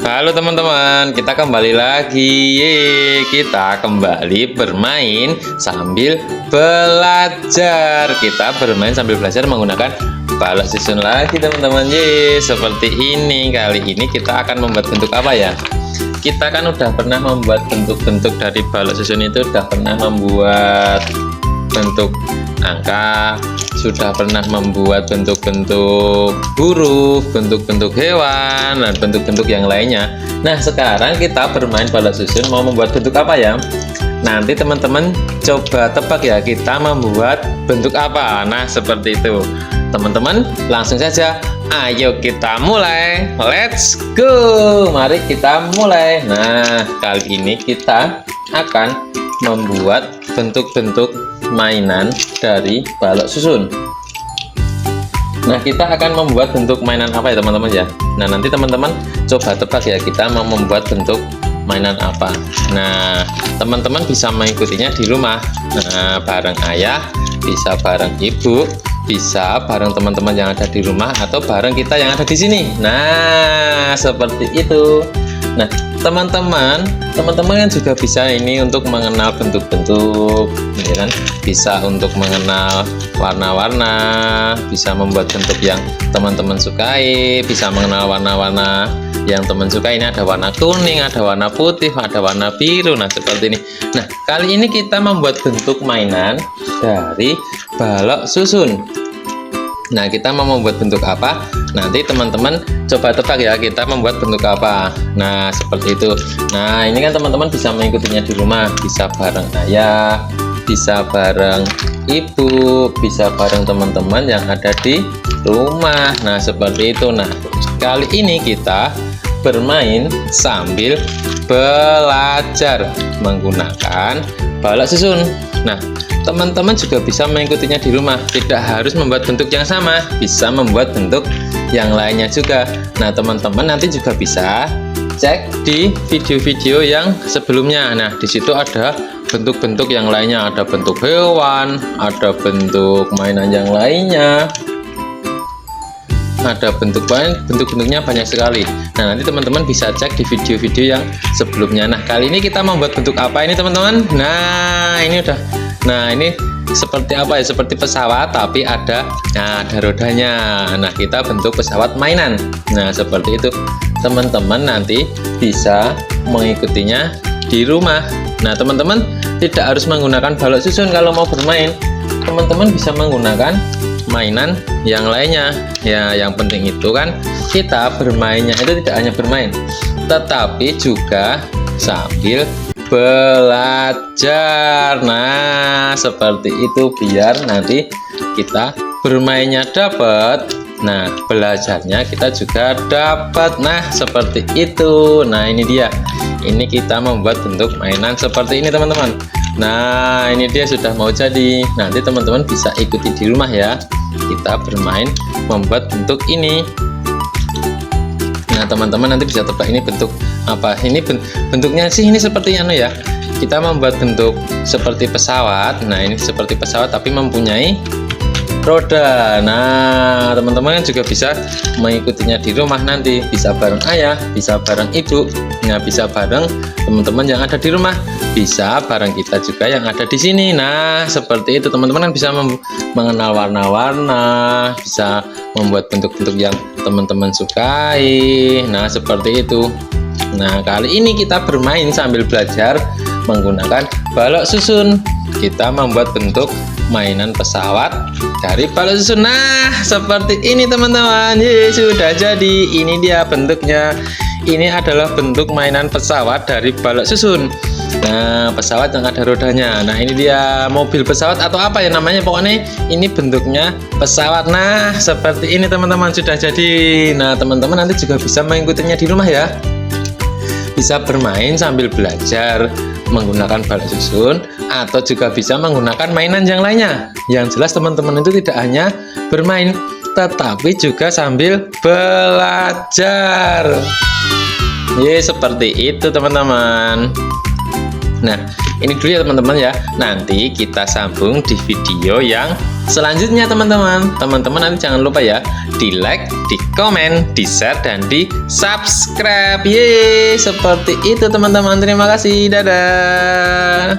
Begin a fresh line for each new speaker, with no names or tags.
Halo teman-teman, kita kembali lagi. Kita kembali bermain sambil belajar. Kita bermain sambil belajar menggunakan balok susun lagi teman-teman. Seperti ini. Kali ini kita akan membuat bentuk apa ya? Kita kan udah pernah membuat bentuk-bentuk dari balok susun itu, udah pernah membuat bentuk angka, sudah pernah membuat bentuk-bentuk huruf, bentuk-bentuk hewan, dan bentuk-bentuk yang lainnya. Nah, sekarang kita bermain balok susun mau membuat bentuk apa ya? Nanti teman-teman coba tebak ya, kita membuat bentuk apa. Nah, seperti itu. Teman-teman langsung saja, ayo kita mulai. Let's go. Mari kita mulai. Nah, kali ini kita akan membuat bentuk-bentuk mainan dari balok susun. Nah, kita akan membuat bentuk mainan apa ya teman-teman ya? Nah, nanti teman-teman coba tebak ya, kita mau membuat bentuk mainan apa. Nah, teman-teman bisa mengikutinya di rumah. Nah, bareng ayah, bisa bareng ibu, bisa bareng teman-teman yang ada di rumah, atau bareng kita yang ada di sini. Nah, seperti itu. Nah, teman-teman kan juga bisa ini untuk mengenal bentuk-bentuk, ya kan? Bisa untuk mengenal warna-warna, bisa membuat bentuk yang teman-teman sukai, bisa mengenal warna-warna yang teman suka. Ini ada warna kuning, ada warna putih, ada warna biru. Nah, seperti ini. Nah, kali ini kita membuat bentuk mainan dari balok susun. Nah, kita mau membuat bentuk apa? Nanti teman-teman coba tebak ya, kita membuat bentuk apa. Nah, seperti itu. Nah, ini kan teman-teman bisa mengikutinya di rumah, bisa bareng ayah, bisa bareng ibu, bisa bareng teman-teman yang ada di rumah. Nah, seperti itu. Nah, kali ini kita bermain sambil belajar menggunakan balok susun. Nah, teman-teman juga bisa mengikutinya di rumah, tidak harus membuat bentuk yang sama, bisa membuat bentuk yang lainnya juga. Nah, teman-teman nanti juga bisa cek di video-video yang sebelumnya. Nah, di situ ada bentuk-bentuk yang lainnya, ada bentuk hewan, ada bentuk mainan yang lainnya, ada bentuk-bentuknya banyak sekali. Nah, nanti teman-teman bisa cek di video-video yang sebelumnya. Nah, kali ini kita membuat bentuk apa ini teman-teman? Nah, ini udah. Nah, ini seperti apa ya? Seperti pesawat tapi ada rodanya. Nah, kita bentuk pesawat mainan. Nah, seperti itu. Teman-teman nanti bisa mengikutinya di rumah. Nah, teman-teman tidak harus menggunakan balok susun kalau mau bermain. Teman-teman bisa menggunakan mainan yang lainnya. Ya, yang penting itu kan kita bermainnya itu tidak hanya bermain, tetapi juga sambil belajar. Nah, seperti itu, biar nanti kita bermainnya dapat, nah belajarnya kita juga dapat. Nah, seperti itu. Nah, ini dia, ini kita membuat bentuk mainan seperti ini teman-teman. Nah, ini dia sudah mau jadi. Nanti teman-teman bisa ikuti di rumah ya, kita bermain membuat bentuk ini. Nah, teman-teman nanti bisa tebak ini bentuk apa. Ini bentuknya sih ini seperti ya, kita membuat bentuk seperti pesawat. Nah, ini seperti pesawat tapi mempunyai roda. Nah, teman-teman juga bisa mengikutinya di rumah, nanti bisa bareng ayah, bisa bareng ibu. Nah, bisa bareng teman-teman yang ada di rumah, bisa bareng kita juga yang ada di sini. Nah, seperti itu. Teman-teman kan bisa mengenal warna-warna, bisa membuat bentuk-bentuk yang teman-teman sukai. Nah, seperti itu. Nah, kali ini kita bermain sambil belajar menggunakan balok susun. Kita membuat bentuk mainan pesawat dari balok susun. Nah, seperti ini teman-teman. Sudah jadi. Ini dia bentuknya. Ini adalah bentuk mainan pesawat dari balok susun. Nah, pesawat yang ada rodanya. Nah, ini dia mobil pesawat atau apa ya namanya, pokoknya ini bentuknya pesawat. Nah, seperti ini teman-teman, sudah jadi. Nah, teman-teman nanti juga bisa mengikutinya di rumah ya, bisa bermain sambil belajar menggunakan balok susun, atau juga bisa menggunakan mainan yang lainnya. Yang jelas teman-teman itu tidak hanya bermain, tetapi juga sambil belajar. Seperti itu teman-teman. Nah, ini dulu ya teman-teman ya. Nanti kita sambung di video yang selanjutnya teman-teman nanti jangan lupa ya di like, di komen, di share, dan di subscribe. Yeay, seperti itu teman-teman. Terima kasih, dadah.